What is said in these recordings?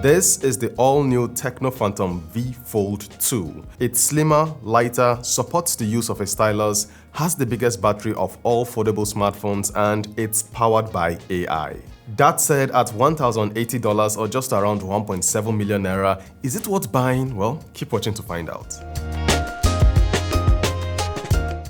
This is the all-new TECNO Phantom V Fold 2. It's slimmer, lighter, supports the use of a stylus, has the biggest battery of all foldable smartphones, and it's powered by AI. That said, at $1,080 or just around 1.7 million naira, is it worth buying? Well, keep watching to find out.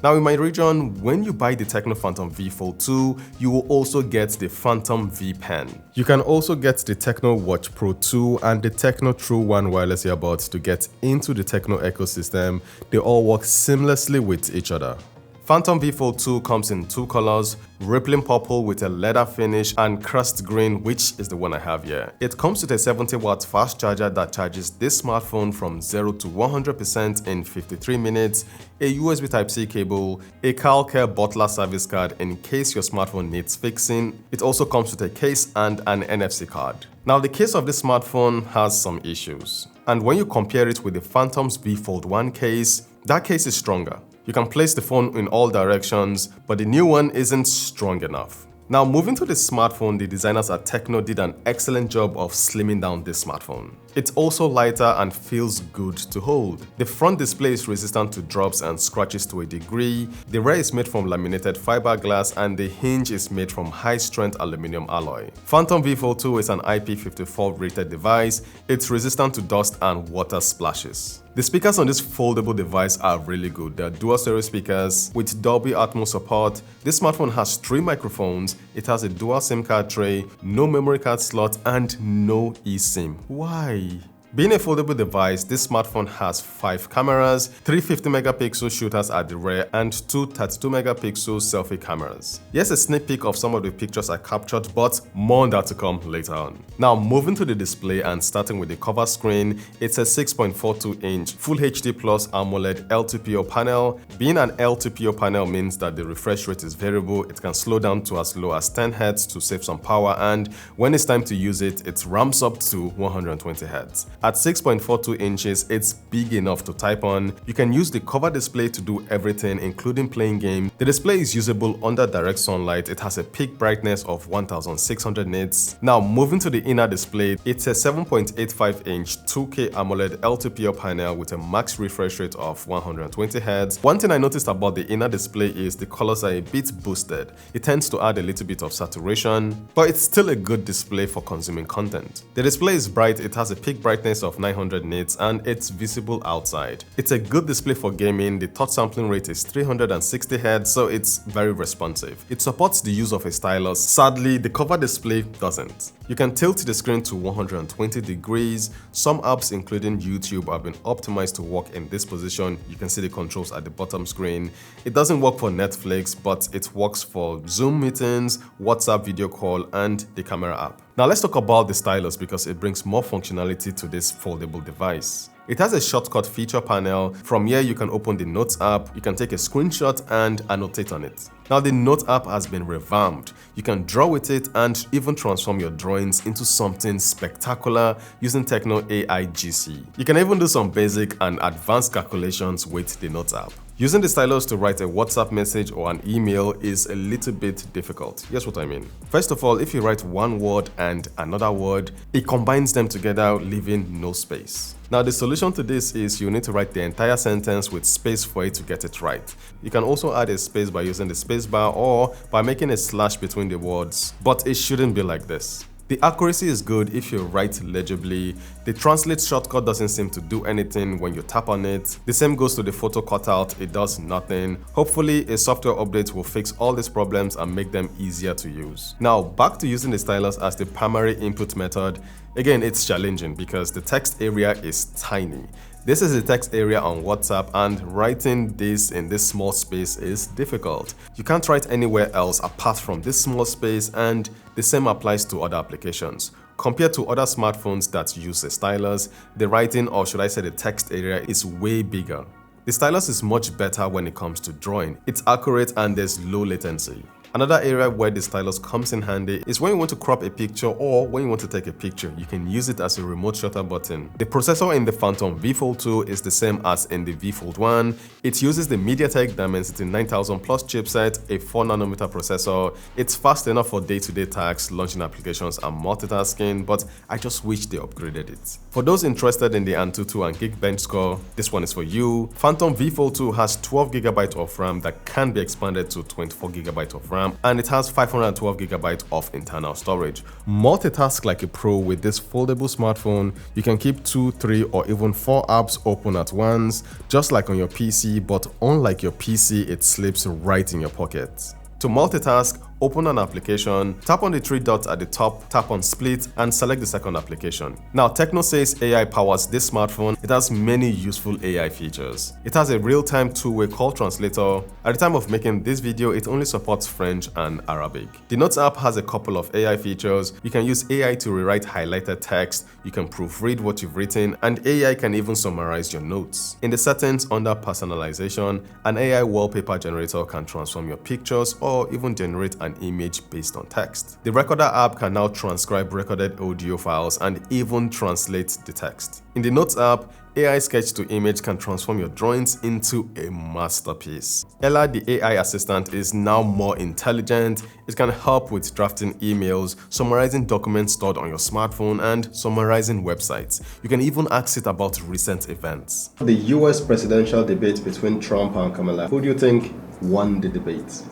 Now in my region, when you buy the TECNO Phantom V Fold 2, you will also get the Phantom V Pen. You can also get the TECNO Watch Pro 2 and the TECNO True One wireless earbuds to get into the TECNO ecosystem. They all work seamlessly with each other. Phantom V Fold 2 comes in two colors, rippling purple with a leather finish and crust green, which is the one I have here. It comes with a 70-watt fast charger that charges this smartphone from 0 to 100% in 53 minutes, a USB Type-C cable, a CalCare bottler service card in case your smartphone needs fixing. It also comes with a case and an NFC card. Now the case of this smartphone has some issues, and when you compare it with the Phantom's V Fold 1 case, that case is stronger. You can place the phone in all directions, but the new one isn't strong enough. Now moving to the smartphone, the designers at TECNO did an excellent job of slimming down this smartphone. It's also lighter and feels good to hold. The front display is resistant to drops and scratches to a degree. The rear is made from laminated fiberglass and the hinge is made from high-strength aluminum alloy. Phantom V Fold 2 is an IP54 rated device. It's resistant to dust and water splashes. The speakers on this foldable device are really good. They're dual stereo speakers with Dolby Atmos support. This smartphone has 3 microphones, it has a dual SIM card tray, no memory card slot, and no eSIM. Why? Being a foldable device, this smartphone has 5 cameras, 3 50-megapixel shooters at the rear, and 2 32-megapixel selfie cameras. Here's a sneak peek of some of the pictures I captured, but more on that to come later on. Now moving to the display and starting with the cover screen, it's a 6.42-inch Full HD Plus AMOLED L2PO panel. Being an L2PO panel means that the refresh rate is variable. It can slow down to as low as 10 Hz to save some power, and when it's time to use it, it ramps up to 120 Hz. At 6.42 inches, it's big enough to type on. You can use the cover display to do everything, including playing games. The display is usable under direct sunlight. It has a peak brightness of 1600 nits. Now moving to the inner display, it's a 7.85-inch 2K AMOLED L2PO panel with a max refresh rate of 120 Hz. One thing I noticed about the inner display is the colors are a bit boosted. It tends to add a little bit of saturation, but it's still a good display for consuming content. The display is bright. It has a peak brightness of 900 nits and it's visible outside. It's a good display for gaming. The touch sampling rate is 360 Hz, so it's very responsive. It supports the use of a stylus. Sadly, the cover display doesn't. You can tilt the screen to 120 degrees. Some apps, including YouTube, have been optimized to work in this position. You can see the controls at the bottom screen. It doesn't work for Netflix, but it works for Zoom meetings, WhatsApp video call, and the camera app. Now let's talk about the stylus because it brings more functionality to this foldable device. It has a shortcut feature panel. From here you can open the Notes app, you can take a screenshot and annotate on it. Now the Note app has been revamped. You can draw with it and even transform your drawings into something spectacular using TECNO AI GC. You can even do some basic and advanced calculations with the Note app. Using the stylus to write a WhatsApp message or an email is a little bit difficult. Here's what I mean. First of all, if you write one word and another word, it combines them together, leaving no space. Now the solution to this is you need to write the entire sentence with space for it to get it right. You can also add a space by using the space bar or by making a slash between the words, but it shouldn't be like this. The accuracy is good if you write legibly. The translate shortcut doesn't seem to do anything when you tap on it. The same goes to the photo cutout, it does nothing. Hopefully a software update will fix all these problems and make them easier to use. Now back to using the stylus as the primary input method. Again, it's challenging because the text area is tiny. This is the text area on WhatsApp and writing this in this small space is difficult. You can't write anywhere else apart from this small space, and the same applies to other applications. Compared to other smartphones that use a stylus, the writing, or should I say the text area, is way bigger. The stylus is much better when it comes to drawing. It's accurate and there's low latency. Another area where the stylus comes in handy is when you want to crop a picture or when you want to take a picture. You can use it as a remote shutter button. The processor in the Phantom V Fold 2 is the same as in the V Fold 1. It uses the Mediatek Dimensity 9000 Plus chipset, a 4nm processor. It's fast enough for day-to-day tasks, launching applications and multitasking, but I just wish they upgraded it. For those interested in the Antutu and Geek bench score, this one is for you. Phantom V Fold 2 has 12GB of RAM that can be expanded to 24GB of RAM, and it has 512GB of internal storage. Multitask like a pro with this foldable smartphone. You can keep 2, 3, or even 4 apps open at once, just like on your PC, but unlike your PC, it slips right in your pocket. To multitask, open an application, tap on the 3 dots at the top, tap on split, and select the second application. Now, TECNO says AI powers this smartphone. It has many useful AI features. It has a real-time two-way call translator. At the time of making this video, it only supports French and Arabic. The Notes app has a couple of AI features. You can use AI to rewrite highlighted text, you can proofread what you've written, and AI can even summarize your notes. In the settings under personalization, an AI wallpaper generator can transform your pictures or even generate an image based on text. The Recorder app can now transcribe recorded audio files and even translate the text. In the Notes app, AI sketch to image can transform your drawings into a masterpiece. Ella, the AI assistant, is now more intelligent. It can help with drafting emails, summarizing documents stored on your smartphone, and summarizing websites. You can even ask it about recent events. The US presidential debate between Trump and Kamala. Who do you think won the debate?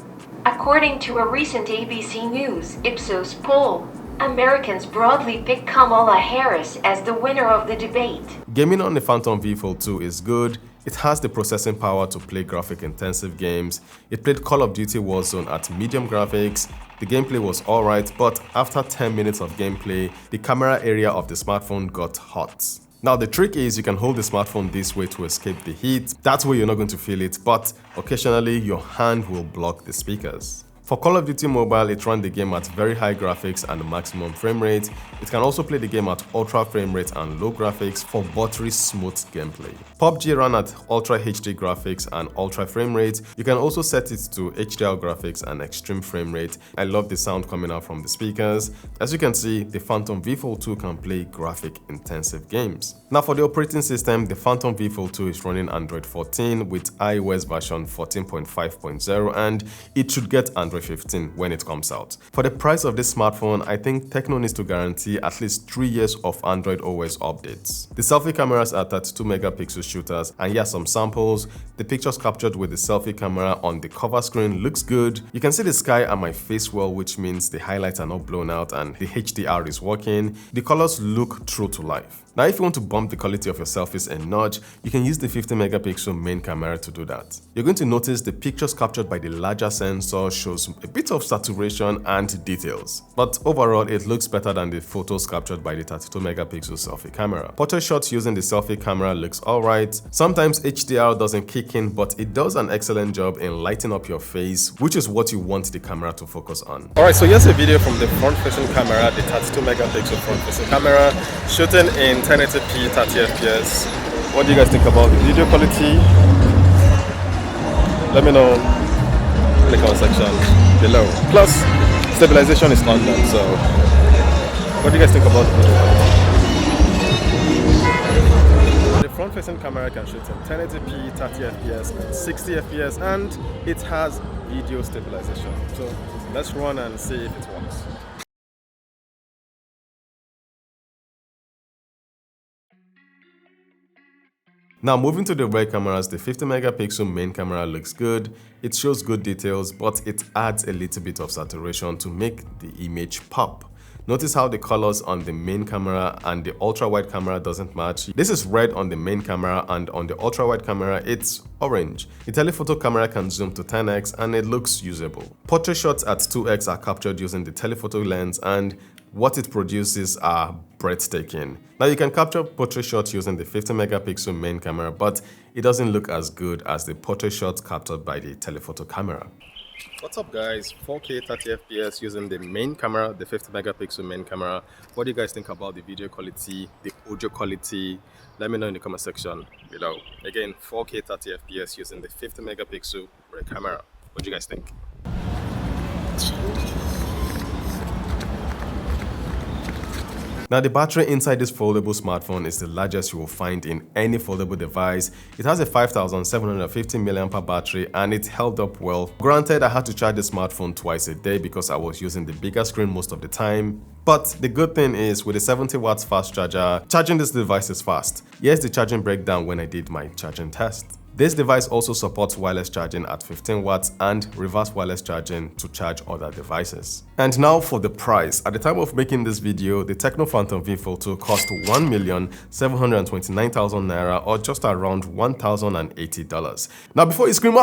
According to a recent ABC News Ipsos poll, Americans broadly pick Kamala Harris as the winner of the debate. Gaming on the Phantom V Fold 2 is good. It has the processing power to play graphic-intensive games. It played Call of Duty Warzone at medium graphics. The gameplay was alright, but after 10 minutes of gameplay, the camera area of the smartphone got hot. Now the trick is you can hold the smartphone this way to escape the heat. That way you're not going to feel it, but occasionally your hand will block the speakers. For Call of Duty Mobile, it ran the game at very high graphics and maximum frame rate. It can also play the game at ultra frame rate and low graphics for buttery smooth gameplay. PUBG ran at ultra HD graphics and ultra frame rate. You can also set it to HDR graphics and extreme frame rate. I love the sound coming out from the speakers. As you can see, the Phantom V Fold 2 can play graphic intensive games. Now for the operating system, the Phantom V Fold 2 is running Android 14 with iOS version 14.5.0, and it should get Android 15 when it comes out. For the price of this smartphone, I think TECNO needs to guarantee at least 3 years of Android OS updates. The selfie cameras are 32 megapixel shooters, and yeah, some samples. The pictures captured with the selfie camera on the cover screen looks good. You can see the sky and my face well, which means the highlights are not blown out and the HDR is working. The colors look true to life. Now, if you want to bump the quality of your selfies a notch, you can use the 50 megapixel main camera to do that. You're going to notice the pictures captured by the larger sensor shows a bit of saturation and details. But overall, it looks better than the photos captured by the 32 megapixel selfie camera. Portrait shots using the selfie camera looks alright. Sometimes HDR doesn't kick in, but it does an excellent job in lighting up your face, which is what you want the camera to focus on. Alright, so here's a video from the front-facing camera, the 32 megapixel front-facing camera, shooting in 1080p 30 fps. What do you guys think about the video quality? Let me know in the comment section below. Plus, stabilization is on them, so what do you guys think about the video quality? The front-facing camera can shoot in 1080p 30 fps and 60 fps, and it has video stabilization. So let's run and see if it works. Now moving to the rear cameras, the 50 megapixel main camera looks good. It shows good details, but it adds a little bit of saturation to make the image pop. Notice how the colors on the main camera and the ultra-wide camera doesn't match. This is red on the main camera, and on the ultra-wide camera it's orange. The telephoto camera can zoom to 10x and it looks usable. Portrait shots at 2x are captured using the telephoto lens, and what it produces are breathtaking. Now you can capture portrait shots using the 50 megapixel main camera, but it doesn't look as good as the portrait shots captured by the telephoto camera. What's up guys, 4K 30 fps using the main camera, the 50 megapixel main camera. What do you guys think about the video quality, the audio quality? Let me know in the comment section below. Again, 4K 30 fps using the 50 megapixel rear camera. What do you guys think? Now, the battery inside this foldable smartphone is the largest you will find in any foldable device. It has a 5750 mAh battery and it held up well. Granted, I had to charge the smartphone twice a day because I was using the bigger screen most of the time. But the good thing is, with a 70 watts fast charger, charging this device is fast. Here's the charging breakdown when I did my charging test. This device also supports wireless charging at 15 watts and reverse wireless charging to charge other devices. And now for the price. At the time of making this video, the TECNO Phantom V Fold 2 cost 1,729,000 naira, or just around $1,080. Now before you scream,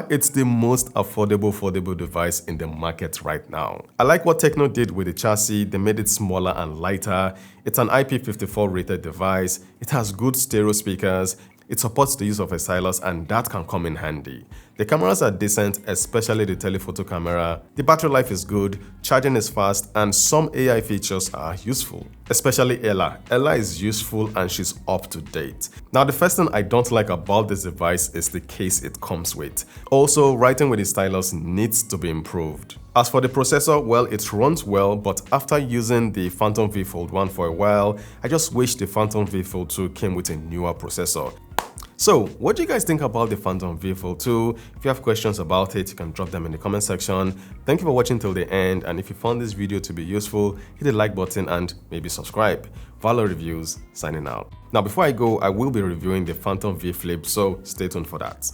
it's the most affordable foldable device in the market right now. I like what TECNO did with the chassis. They made it smaller and lighter. It's an IP54 rated device. It has good stereo speakers. It supports the use of a stylus, and that can come in handy. The cameras are decent, especially the telephoto camera. The battery life is good, charging is fast, and some AI features are useful. Especially Ella. Ella is useful and she's up to date. Now, the first thing I don't like about this device is the case it comes with. Also, writing with the stylus needs to be improved. As for the processor, well, it runs well, but after using the Phantom V Fold 1 for a while, I just wish the Phantom V Fold 2 came with a newer processor. So, what do you guys think about the Phantom V Fold 2? If you have questions about it, you can drop them in the comment section. Thank you for watching till the end, and if you found this video to be useful, hit the like button and maybe subscribe. Valor Reviews, signing out. Now, before I go, I will be reviewing the Phantom V Flip, so stay tuned for that.